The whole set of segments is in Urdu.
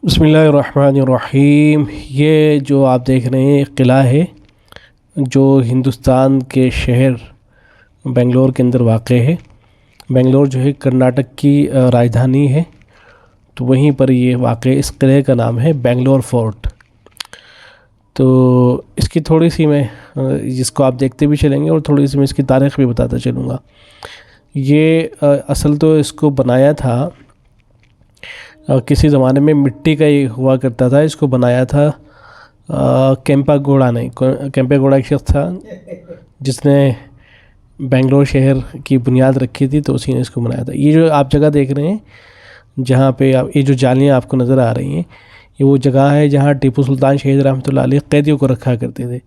بسم اللہ الرحمن الرحیم۔ یہ جو آپ دیکھ رہے ہیں ایک قلعہ ہے جو ہندوستان کے شہر بنگلور کے اندر واقع ہے۔ بنگلور جو ہے کرناٹک کی راجدھانی ہے، تو وہیں پر یہ واقع اس قلعے کا نام ہے بنگلور فورٹ۔ تو اس کی تھوڑی سی میں جس کو آپ دیکھتے بھی چلیں گے اور تھوڑی سی میں اس کی تاریخ بھی بتاتا چلوں گا۔ یہ اصل تو اس کو بنایا تھا کسی زمانے میں مٹی کا ہی ہوا کرتا تھا۔ اس کو بنایا تھا کیمپا گوڑا نے۔ کیمپا گوڑا ایک شخص تھا جس نے بنگلور شہر کی بنیاد رکھی تھی، تو اسی نے اس کو بنایا تھا۔ یہ جو آپ جگہ دیکھ رہے ہیں جہاں پہ یہ جو جالیاں آپ کو نظر آ رہی ہیں، یہ وہ جگہ ہے جہاں ٹیپو سلطان شہید رحمۃ اللہ علیہ قیدیوں کو رکھا کرتے تھے۔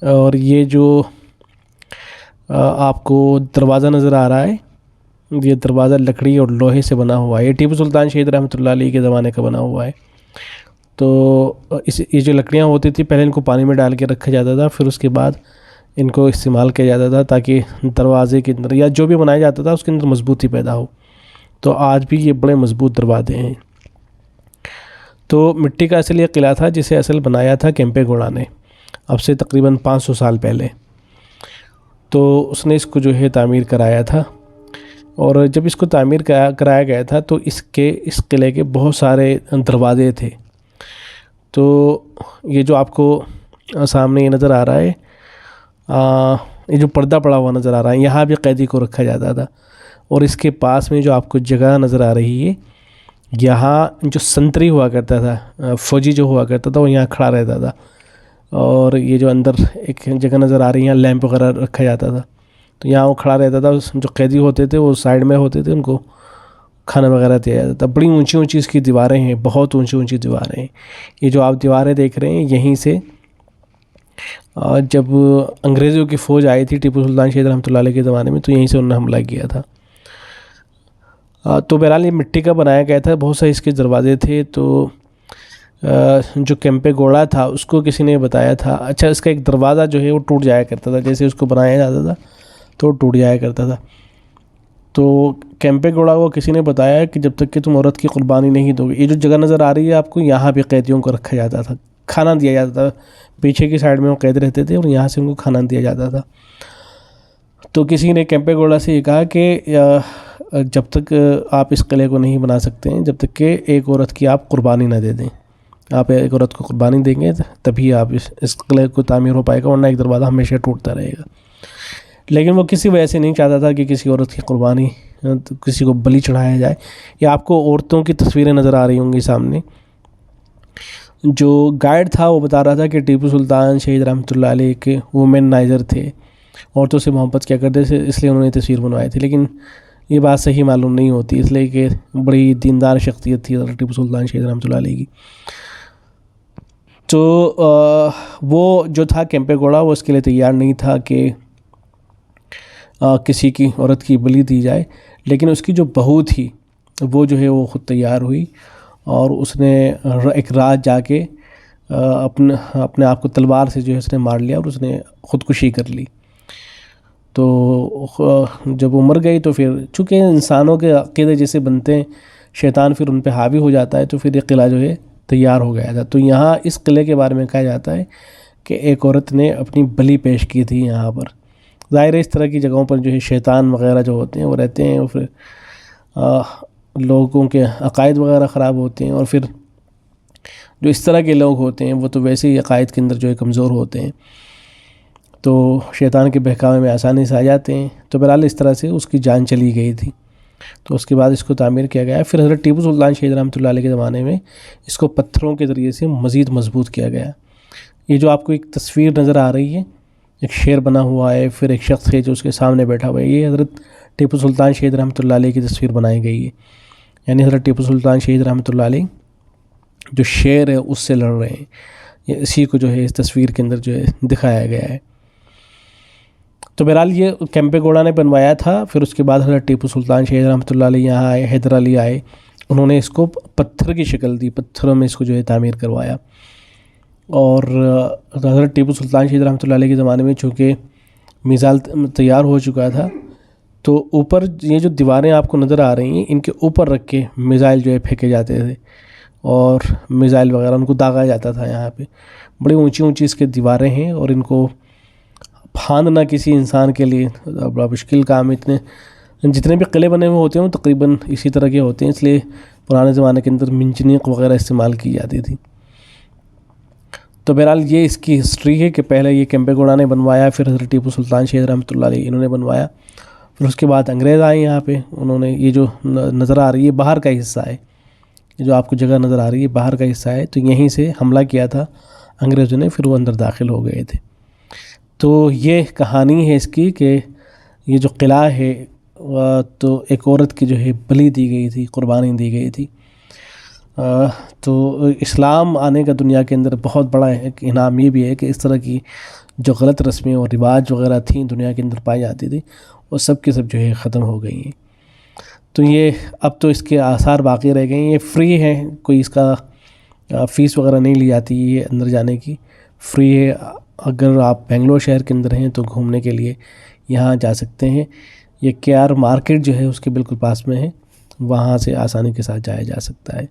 اور یہ جو آپ کو دروازہ نظر آ رہا ہے، یہ دروازہ لکڑی اور لوہے سے بنا ہوا ہے۔ یہ ٹیپو سلطان شہید رحمۃ اللہ علیہ کے زمانے کا بنا ہوا ہے۔ تو یہ جو لکڑیاں ہوتی تھی، پہلے ان کو پانی میں ڈال کے رکھا جاتا تھا، پھر اس کے بعد ان کو استعمال کیا جاتا تھا تاکہ دروازے کے اندر یا جو بھی بنایا جاتا تھا اس کے اندر مضبوطی پیدا ہو۔ تو آج بھی یہ بڑے مضبوط دروازے ہیں۔ تو مٹی کا اصل یہ قلعہ تھا جسے اصل بنایا تھا کیمپے گوڑا نے، اب سے تقریباً 500 سال پہلے۔ تو اس نے اس کو جو ہے تعمیر کرایا تھا، اور جب اس کو تعمیر کرایا گیا تھا تو اس قلعے کے بہت سارے دروازے تھے۔ تو یہ جو آپ کو سامنے یہ نظر آ رہا ہے، یہ جو پردہ پڑا ہوا نظر آ رہا ہے، یہاں بھی قیدی کو رکھا جاتا تھا۔ اور اس کے پاس میں جو آپ کو جگہ نظر آ رہی ہے، یہاں جو سنتری ہوا کرتا تھا، فوجی جو ہوا کرتا تھا، وہ یہاں کھڑا رہتا تھا۔ اور یہ جو اندر ایک جگہ نظر آ رہی ہے، یہاں لیمپ وغیرہ رکھا جاتا تھا، تو یہاں وہ کھڑا رہتا تھا۔ جو قیدی ہوتے تھے وہ سائڈ میں ہوتے تھے، ان کو کھانا وغیرہ دیا جاتا تھا۔ بڑی اونچی اونچی اس کی دیواریں ہیں، بہت اونچی اونچی دیواریں ہیں۔ یہ جو آپ دیواریں دیکھ رہے ہیں، یہیں سے جب انگریزوں کی فوج آئی تھی ٹیپو سلطان شہید رحمۃ اللہ علیہ کے زمانے میں، تو یہیں سے انہوں نے حملہ کیا تھا۔ تو بہرحال یہ مٹی کا بنایا گیا تھا، بہت سارے اس کے دروازے تھے۔ تو جو کیمپے گوڑا تھا اس کو کسی نے بتایا تھا، اچھا اس کا ایک دروازہ جو ہے وہ ٹوٹ جایا کرتا تھا، جیسے اس کو بنایا جاتا تھا تو ٹوٹ جایا کرتا تھا۔ تو کیمپے گوڑا کو کسی نے بتایا کہ جب تک کہ تم عورت کی قربانی نہیں دو گے، یہ جو جگہ نظر آ رہی ہے آپ کو، یہاں بھی قیدیوں کو رکھا جاتا تھا، کھانا دیا جاتا تھا۔ پیچھے کی سائڈ میں وہ قید رہتے تھے اور یہاں سے ان کو کھانا دیا جاتا تھا۔ تو کسی نے کیمپے گوڑا سے یہ کہا کہ جب تک آپ اس قلعے کو نہیں بنا سکتے ہیں، جب تک کہ ایک عورت کی آپ قربانی نہ دے دیں، آپ ایک عورت کو قربانی دیں گے تبھی آپ اس قلعے کو تعمیر ہو پائے گا، ورنہ ایک دروازہ ہمیشہ ٹوٹتا رہے گا۔ لیکن وہ کسی وجہ سے نہیں چاہتا تھا کہ کسی عورت کی قربانی، کسی کو بلی چڑھایا جائے۔ یہ آپ کو عورتوں کی تصویریں نظر آ رہی ہوں گی سامنے۔ جو گائیڈ تھا وہ بتا رہا تھا کہ ٹیپو سلطان شہید رحمۃ اللہ علیہ کے وومن نائزر تھے، عورتوں سے محبت کیا کرتے تھے، اس لیے انہوں نے تصویر بنوائی تھی۔ لیکن یہ بات صحیح معلوم نہیں ہوتی، اس لیے کہ بڑی دیندار شخصیت تھی ٹیپو سلطان شہید رحمۃ اللہ علیہ کی۔ تو وہ جو تھا کیمپے گوڑا، وہ اس کے لیے تیار نہیں تھا کہ کسی کی عورت کی بلی دی جائے، لیکن اس کی جو بہو تھی وہ جو ہے وہ خود تیار ہوئی، اور اس نے ایک رات جا کے اپنے آپ کو تلوار سے جو ہے اس نے مار لیا اور اس نے خودکشی کر لی۔ تو جب وہ مر گئی تو پھر چونکہ انسانوں کے عقیدے جیسے بنتے ہیں، شیطان پھر ان پہ حاوی ہو جاتا ہے، تو پھر یہ قلعہ جو ہے تیار ہو گیا تھا۔ تو یہاں اس قلعے کے بارے میں کہا جاتا ہے کہ ایک عورت نے اپنی بلی پیش کی تھی یہاں پر۔ ظاہر ہے اس طرح کی جگہوں پر جو ہے شیطان وغیرہ جو ہوتے ہیں وہ رہتے ہیں، اور پھر لوگوں کے عقائد وغیرہ خراب ہوتے ہیں، اور پھر جو اس طرح کے لوگ ہوتے ہیں وہ تو ویسے ہی عقائد کے اندر جو ہے کمزور ہوتے ہیں، تو شیطان کے بہکاوے میں آسانی سے آ جاتے ہیں۔ تو بہرحال اس طرح سے اس کی جان چلی گئی تھی، تو اس کے بعد اس کو تعمیر کیا گیا۔ پھر حضرت ٹیپو سلطان شہید رحمۃ اللہ علیہ کے زمانے میں اس کو پتھروں کے ذریعے سے مزید مضبوط کیا گیا۔ یہ جو آپ کو ایک تصویر نظر آ رہی ہے، ایک شیر بنا ہوا ہے، پھر ایک شخص ہے جو اس کے سامنے بیٹھا ہوا ہے، یہ حضرت ٹیپو سلطان شہید رحمۃ اللہ علیہ کی تصویر بنائی گئی ہے۔ یعنی حضرت ٹیپو سلطان شہید رحمۃ اللہ علیہ جو شیر ہے اس سے لڑ رہے ہیں، یہ اسی کو جو ہے اس تصویر کے اندر جو ہے دکھایا گیا ہے۔ تو بہرحال یہ کیمپے گوڑا نے بنوایا تھا۔ پھر اس کے بعد حضرت ٹیپو سلطان شہید رحمۃ اللہ علیہ یہاں آئے، حیدر علی آئے، انہوں نے اس کو پتھر کی شکل دی، پتھروں میں اس کو جو ہے تعمیر کروایا۔ اور حضرت ٹیپو سلطان شہید رحمۃ اللہ علیہ کے زمانے میں چونکہ میزائل تیار ہو چکا تھا، تو اوپر یہ جو دیواریں آپ کو نظر آ رہی ہیں، ان کے اوپر رکھ کے میزائل جو ہے پھینکے جاتے تھے، اور میزائل وغیرہ ان کو داغا جاتا تھا یہاں پہ. بڑی اونچی اونچی اس کے دیواریں ہیں اور ان کو پھاندنا کسی انسان کے لیے بڑا مشکل کام ہے. جتنے بھی قلعے بنے ہوئے ہوتے ہیں وہ تقریباً اسی طرح کے ہوتے ہیں، اس لیے پرانے زمانے کے اندر منجنیق وغیرہ استعمال کی جاتی تھی. تو بہرحال یہ اس کی ہسٹری ہے کہ پہلے یہ کیمپے گوڑا نے بنوایا، پھر حضرت ٹیپو سلطان شاہ رحمۃ اللہ علیہ انہوں نے بنوایا، پھر اس کے بعد انگریز آئے یہاں پہ. انہوں نے یہ جو نظر آ رہی ہے باہر کا حصہ ہے، یہ جو آپ کو جگہ نظر آ رہی ہے باہر کا حصہ ہے، تو یہیں سے حملہ کیا تھا انگریزوں نے، پھر وہ اندر داخل ہو گئے تھے. تو یہ کہانی ہے اس کی کہ یہ جو قلعہ ہے تو ایک عورت کی جو ہے بلی دی گئی تھی، قربانی دی گئی تھی. تو اسلام آنے کا دنیا کے اندر بہت بڑا ایک انعام یہ بھی ہے کہ اس طرح کی جو غلط رسمیں اور رواج وغیرہ تھیں دنیا کے اندر پائی جاتی تھی وہ سب کی سب جو ہے ختم ہو گئی ہیں. تو یہ اب تو اس کے آثار باقی رہ گئے ہیں. یہ فری ہے، کوئی اس کا فیس وغیرہ نہیں لی جاتی یہ اندر جانے کی، فری ہے. اگر آپ بنگلور شہر کے اندر ہیں تو گھومنے کے لیے یہاں جا سکتے ہیں. یہ کے آر مارکیٹ جو ہے اس کے بالکل پاس میں ہے، وہاں سے آسانی کے ساتھ جایا جا سکتا ہے.